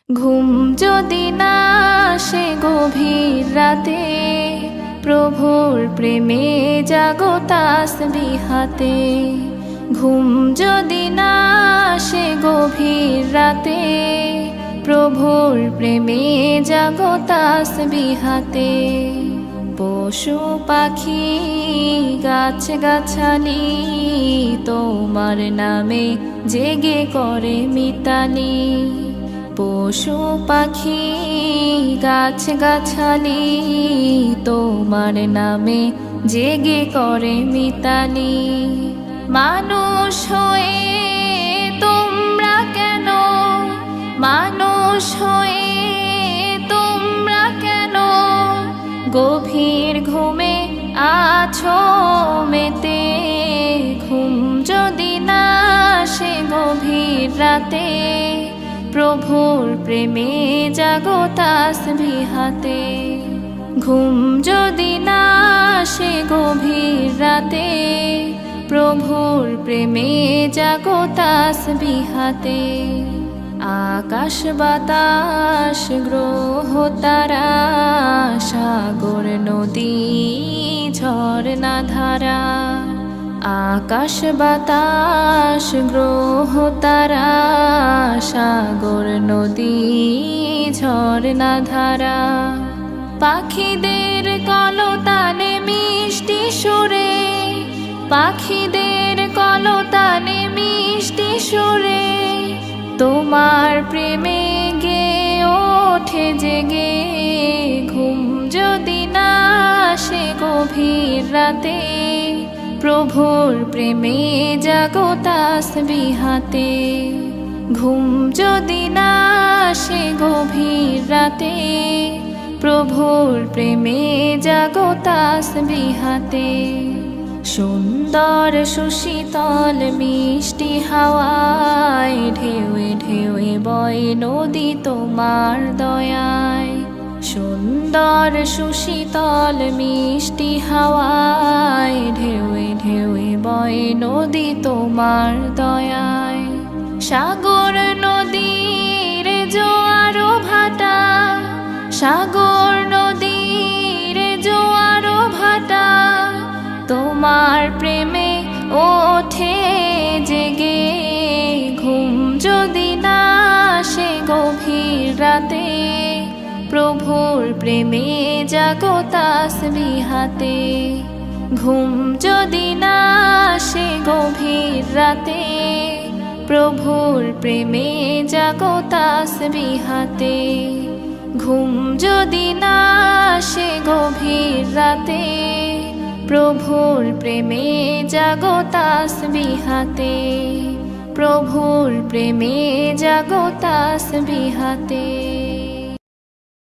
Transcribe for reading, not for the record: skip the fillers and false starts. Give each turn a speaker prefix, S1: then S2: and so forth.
S1: ঘুম যদি না আসে গভীর রাতে, প্রভুর প্রেমে জাগো তাসবিহাতে। ঘুম যদি না আসে গভীর রাতে, প্রভুর প্রেমে জাগো তাসবিহাতে। পশু পাখি গাছ গাছালি তোমার নামে জেগে করে মিতালি। পশু পাখি গাছ গাছালি তোমার নামে জেগে করে মিতালি। মানুষ হয়ে তোমরা কেন, মানুষ হয়ে তোমরা কেন গভীর ঘুমে আছো মেতে। ঘুম যদি না আসে গভীর রাতে, প্রভুর প্রেমে জাগো তাসবিহাতে। ঘুম যদি না আসে গভীর রাতে, প্রভুর প্রেমে জাগো তাসবিহাতে। আকাশ বাতাস গ্রহ তারা, সাগর নদী ঝরনা ধারা। আকাশ বাতাস গ্রহ তারা, সাগর নদী ঝরনা ধারা। পাখিদের কলতানে মিষ্টি সুরে, পাখিদের কলতানে মিষ্টি সুরে তোমার প্রেমে গে ওঠে জেগে। ঘুম যদি না আসে গভীর রাতে, প্রভুর প্রেমে জাগো তাসবিহাতে। ঘুম যদি না আসে গভীর রাতে, প্রভুর প্রেমে জাগো তাসবিহাতে। সুন্দর সুশীতল মিষ্টি হাওয়ায় ঢেউয়ে ঢেউয়ে বয় নদী তোমার দয়ায়। সুন্দর সুশীতল মিষ্টি হাওয়ায় ঢেউয়ে ঢেউয়ে বয় নদী তোমার দয়ায়। সাগর নদীর জোয়ার ভাটা, সাগর নদীর জোয়ার ভাটা তোমার প্রেমে ওঠে জেগে। ঘুম যদি না আসে গভীর রাতে, প্রভুর প্রেমে জাগো তাসবিহাতে। ঘুম যদি না আসে গভীর রাতে, প্রভুর প্রেমে জাগো তাসবিহাতে। ঘুম যদি না আসে গভীর রাতে, প্রভুর প্রেমে জাগো তাসবিহাতে। প্রভুর প্রেমে জাগো তাসবিহাতে।